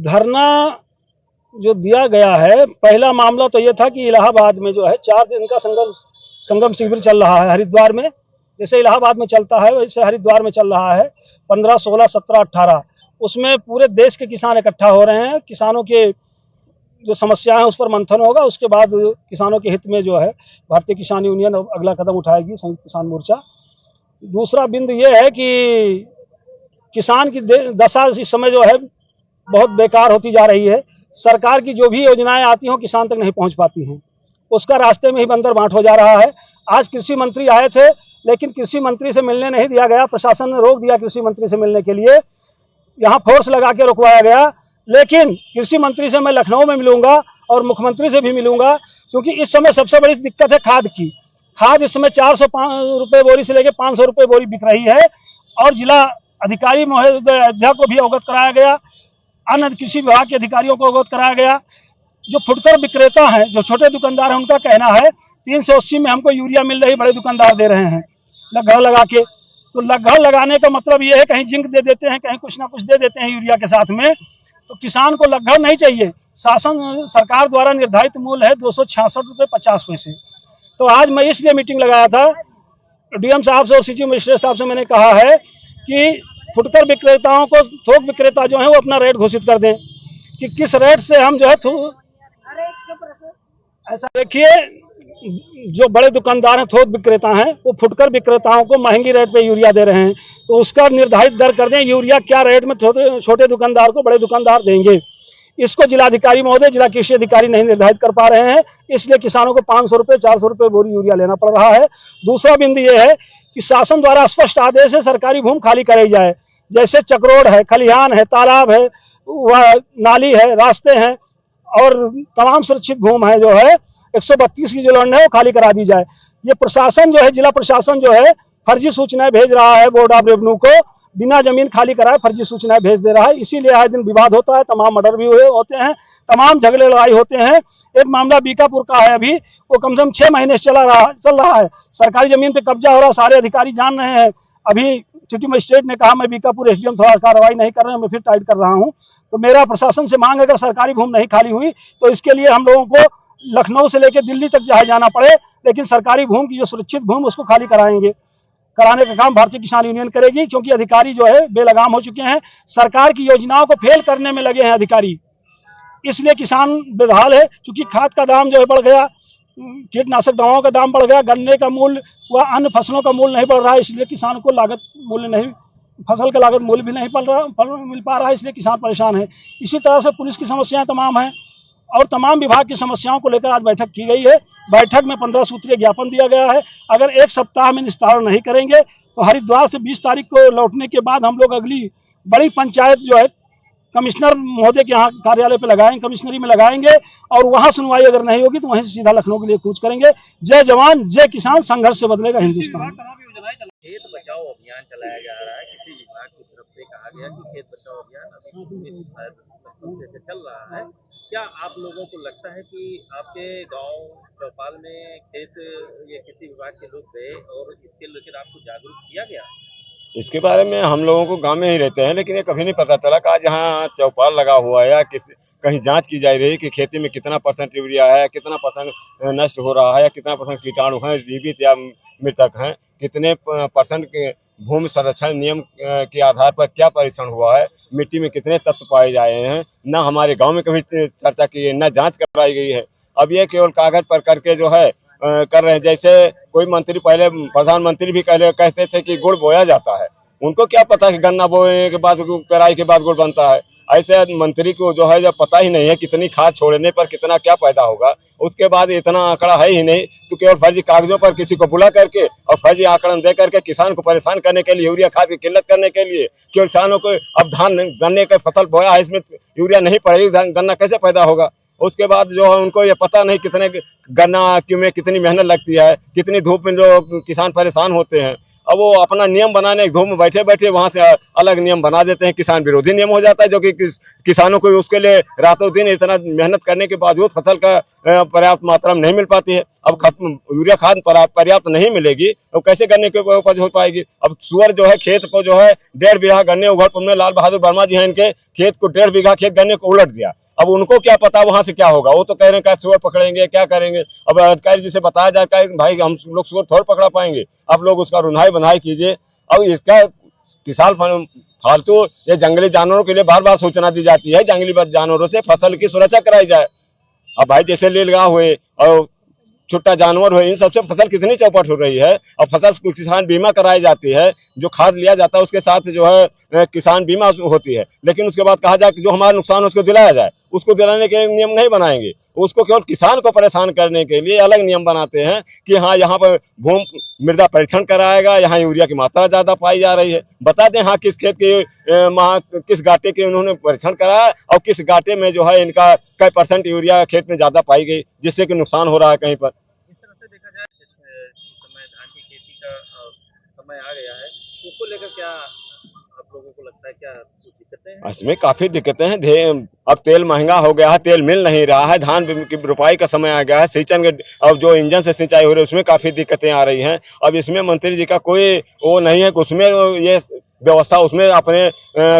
धरना जो दिया गया है, पहला मामला तो ये था कि इलाहाबाद में जो है 4 दिन का संगम शिविर चल रहा है हरिद्वार में। जैसे इलाहाबाद में चलता है वैसे हरिद्वार में चल रहा है 15, 16, 17, 18। उसमें पूरे देश के किसान इकट्ठा हो रहे हैं। किसानों के जो समस्या है उस पर मंथन होगा। उसके बाद किसानों के हित में जो है भारतीय किसान यूनियन अगला कदम उठाएगी, संयुक्त किसान मोर्चा। दूसरा बिंदु ये है कि किसान की दशा इस समय जो है बहुत बेकार होती जा रही है। सरकार की जो भी योजनाएं आती हों किसान तक नहीं पहुंच पाती हैं, उसका रास्ते में ही बंदर बांट हो जा रहा है। आज कृषि मंत्री आए थे लेकिन कृषि मंत्री से मिलने नहीं दिया गया, प्रशासन ने रोक दिया कृषि मंत्री से मिलने के लिए। यहाँ फोर्स लगा के रुकवाया गया। लेकिन कृषि मंत्री से मैं लखनऊ में मिलूंगा और मुख्यमंत्री से भी मिलूंगा, क्योंकि इस समय सबसे बड़ी दिक्कत है खाद की। खाद इस समय 400 रुपये बोरी से लेकर 500 रुपये बोरी बिक रही है। और जिला अधिकारी महोदय को भी अवगत कराया गया, अन्य कृषि विभाग के अधिकारियों को अवगत कराया गया। जो फुटकर विक्रेता हैं, जो छोटे दुकानदार हैं, उनका कहना है 380 में हमको यूरिया मिल रही, बड़े दुकानदार दे रहे हैं लगभग लगा के। तो लगभग लगाने का मतलब ये है कहीं जिंक दे देते हैं, कहीं कुछ ना कुछ दे देते हैं यूरिया के साथ में। तो किसान को लगभग नहीं चाहिए। शासन सरकार द्वारा निर्धारित मूल्य है 266 रुपये 50 पैसे। तो आज मैं इसलिए मीटिंग लगाया था डीएम साहब से और सिटी मजिस्ट्रेट साहब से। मैंने कहा है कि फुटकर विक्रेताओं को, थोक विक्रेता जो है वो अपना रेट घोषित कर दें कि किस रेट से हम जो है ऐसा देखिए, जो बड़े दुकानदार हैं, थोक विक्रेता हैं, वो फुटकर विक्रेताओं को महंगी रेट पे यूरिया दे रहे हैं। तो उसका निर्धारित दर कर दें, यूरिया क्या रेट में छोटे दुकानदार को बड़े दुकानदार देंगे। इसको जिलाधिकारी महोदय, जिला कृषि अधिकारी नहीं निर्धारित कर पा रहे हैं, इसलिए किसानों को 500 रुपये 400 रुपये बोरी यूरिया लेना पड़ रहा है। दूसरा बिंदु ये है कि शासन द्वारा स्पष्ट आदेश है सरकारी भूमि खाली कराई जाए। जैसे चक्रोड है, खलिहान है, तालाब है, वह नाली है, रास्ते हैं और तमाम सुरक्षित भूमि है जो है 132 की जो लैंड है वो खाली करा दी जाए। ये प्रशासन जो है, जिला प्रशासन जो है फर्जी सूचनाएं भेज रहा है बोर्ड ऑफ रेवेन्यू को, बिना जमीन खाली कराए फर्जी सूचनाएं भेज दे रहा है। इसीलिए आए दिन विवाद होता है, तमाम मर्डर भी होते हैं, तमाम झगड़े लड़ाई होते हैं। एक मामला बीकापुर का है, अभी वो कम से कम 6 महीने से चल रहा है। सरकारी जमीन पे कब्जा हो रहा है, सारे अधिकारी जान रहे हैं। अभी सिटी मजिस्ट्रेट ने कहा मैं बीकापुर एसडीएम थोड़ा कार्रवाई नहीं कर रहे हैं, मैं फिर टाइट कर रहा हूं। तो मेरा प्रशासन से मांग है अगर सरकारी भूमि नहीं खाली हुई तो इसके लिए हम लोगों को लखनऊ से लेकर दिल्ली तक चाहे जाना पड़े, लेकिन सरकारी भूमि की जो सुरक्षित भूमि उसको खाली कराने का काम भारतीय किसान यूनियन करेगी। क्योंकि अधिकारी जो है बेलगाम हो चुके हैं, सरकार की योजनाओं को फेल करने में लगे हैं अधिकारी, इसलिए किसान बेहाल है। क्योंकि खाद का दाम जो है बढ़ गया, कीटनाशक दवाओं का दाम बढ़ गया, गन्ने का मूल्य व अन्य फसलों का मूल्य नहीं बढ़ रहा है, इसलिए किसान को लागत मूल्य नहीं, फसल का लागत मूल्य भी नहीं मिल पा रहा है, इसलिए किसान परेशान है। इसी तरह से पुलिस की समस्याएं तमाम हैं और तमाम विभाग की समस्याओं को लेकर आज बैठक की गई है। बैठक में 15 सूत्रीय ज्ञापन दिया गया है। अगर 1 सप्ताह में निस्तारण नहीं करेंगे तो हरिद्वार से 20 तारीख को लौटने के बाद हम लोग अगली बड़ी पंचायत जो है कमिश्नर महोदय के यहाँ कार्यालय पे लगाएंगे, कमिश्नरी में लगाएंगे और वहां सुनवाई अगर नहीं होगी तो वहीं से सीधा लखनऊ के लिए कूच करेंगे। जय जवान जय किसान, संघर्ष से बदलेगा हिंदुस्तान। खेत बचाओ अभियान चलाया जा रहा है, किसी विभाग की तरफ से कहा गया कि खेत बचाओ अभियान अभी से चल रहा है। क्या आप लोगों को लगता है कि आपके गांव चौपाल में खेत ये किसी विभाग के लोग गए और इसके लेकर आपको जागरूक किया गया? इसके बारे में हम लोगों को गांव में ही रहते हैं, लेकिन ये कभी नहीं पता चला कि आज यहाँ चौपाल लगा हुआ है या कहीं जांच की जा रही है कि खेती में कितना % यूरिया है, कितना % नष्ट हो रहा है या कितना % कीटाणु हैं, जीवित या मृतक हैं, कितने % के भूमि संरक्षण नियम के आधार पर क्या परीक्षण हुआ है, मिट्टी में कितने तत्व पाए जाए हैं, न हमारे गाँव में कभी चर्चा की है, न जाँच कराई गई है। अब ये केवल कागज पर करके जो है कर रहे हैं। जैसे कोई मंत्री, पहले प्रधानमंत्री भी कहते थे कि गुड़ बोया जाता है, उनको क्या पता कि गन्ना बोने के बाद, पेराई के बाद गुड़ बनता है। ऐसे मंत्री को जो है जब पता ही नहीं है कितनी खाद छोड़ने पर कितना क्या पैदा होगा, उसके बाद इतना आंकड़ा है ही नहीं, तो केवल फर्जी कागजों पर किसी को बुला करके और फर्जी आंकड़न दे करके किसान को परेशान करने के लिए, यूरिया खाद की किल्लत करने के लिए, केवल किसानों को अब धान गन्ने का फसल बोया है, इसमें यूरिया नहीं पड़ेगी, गन्ना कैसे पैदा होगा। उसके बाद जो है उनको ये पता नहीं कितने गन्ना में कितनी मेहनत लगती है, कितनी धूप में जो किसान परेशान होते हैं। अब वो अपना नियम बनाने धूम में बैठे बैठे वहां से अलग नियम बना देते हैं, किसान विरोधी नियम हो जाता है, जो कि किसानों को उसके लिए रातों दिन इतना मेहनत करने के बावजूद फसल का पर्याप्त मात्रा में नहीं मिल पाती है। अब यूरिया खाद पर्याप्त नहीं मिलेगी तो कैसे गन्ने की उपज हो पाएगी। अब सुअर जो है खेत को जो है 1.5 बीघा गन्ने उघड़ में लाल बहादुर वर्मा जी हैं, इनके खेत को 1.5 बीघा खेत गन्ने को उलट दिया। अब उनको क्या पता वहां से क्या होगा, वो तो कह रहे हैं क्या सुअर पकड़ेंगे, क्या करेंगे। अब अधिकारी जी से बताया जाए भाई हम लोग सुअर थोड़ा पकड़ा पाएंगे, आप लोग उसका रुनाई बंधाई कीजिए। अब इसका किसान फालतू ये जंगली जानवरों के लिए बार बार सूचना दी जाती है, जंगली जानवरों से फसल की सुरक्षा कराई जाए। अब भाई जैसे नीलगाय हुए और छुट्टा जानवर हुए, इन सबसे फसल कितनी चौपट हो रही है। और फसल को किसान बीमा कराई जाती है, जो खाद लिया जाता है उसके साथ जो है किसान बीमा होती है, लेकिन उसके बाद कहा जाए कि जो हमारा नुकसान है उसको दिलाया जाए, उसको दिलाने के नियम नहीं बनाएंगे। उसको केवल किसान को परेशान करने के लिए अलग नियम बनाते हैं कि हाँ यहाँ पर भूमि मृदा परीक्षण कराएगा, यहाँ यूरिया की मात्रा ज्यादा पाई जा रही है। बता दें हाँ किस खेत के किस घाटे के उन्होंने परीक्षण कराया और किस घाटे में जो है इनका कई % यूरिया खेत में ज्यादा पाई गई, जिससे कि नुकसान हो रहा है कहीं पर। इस तरह से देखा जाए इस समय धान की खेती का समय आ गया है, उसको लेकर क्या आप लोगों को लगता है, क्या कुछ दिक्कतें हैं? इसमें काफी दिक्कतें हैं। अब तेल महंगा हो गया है, तेल मिल नहीं रहा है, धान की रुपाई का समय आ गया है, सिंचन के अब जो इंजन से सिंचाई हो रही है उसमें काफी दिक्कतें आ रही हैं। अब इसमें मंत्री जी का कोई वो नहीं है कि उसमें ये व्यवस्था उसमें अपने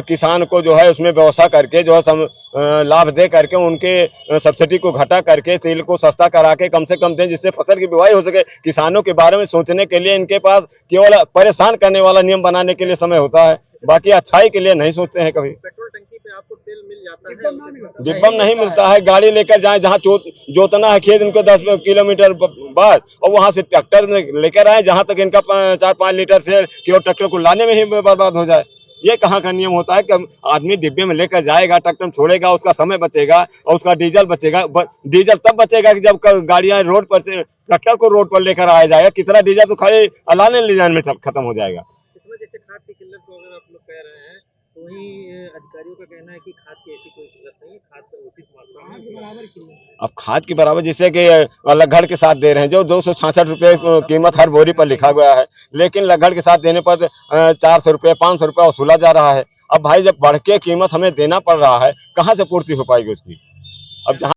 किसान को जो है उसमें व्यवस्था करके जो है लाभ दे करके उनके सब्सिडी को घटा करके तेल को सस्ता करा के कम से कम दें, जिससे फसल की बुआई हो सके। किसानों के बारे में सोचने के लिए इनके पास केवल परेशान करने वाला नियम बनाने के लिए समय होता है, बाकी अच्छाई के लिए नहीं सोचते हैं कभी। पेट्रोल टंकी पे आपको तेल मिल जाता है? डिब्बम नहीं मिलता है, गाड़ी लेकर जाए जहाँ जोतना है खेत इनको 10 किलोमीटर बाद, और वहां से ट्रैक्टर लेकर आए जहां तक इनका 4-5 लीटर से केवल ट्रैक्टर को लाने में ही बर्बाद हो जाए। ये कहाँ का नियम होता है कि आदमी डिब्बे में लेकर जाएगा, ट्रैक्टर छोड़ेगा, उसका समय बचेगा और उसका डीजल बचेगा। डीजल तब बचेगा कि जब गाड़ियां रोड पर से ट्रैक्टर को रोड पर लेकर आया जाएगा, कितना डीजल तो खाली लाने ले जाने में खत्म हो जाएगा। इसमें जैसे खाद की किल्लत को अगर आप लोग कह रहे हैं, तो वहीं अधिकारियों का कहना है कि खाद की ऐसी कोई किल्लत नहीं है, खाद का उचित मात्रा में बराबर किल्लत। अब खाद के बराबर जैसे कि लग्गड़ के साथ दे रहे हैं, जो 266 रुपये कीमत हर बोरी पर लिखा गया है, लेकिन लग्गड़ के साथ देने पर 400 रुपये 500 रुपये वसूला जा रहा है। अब भाई जब बढ़ के कीमत हमें देना पड़ रहा है, कहाँ से पूर्ति हो पाएगी उसकी। अब जहाँ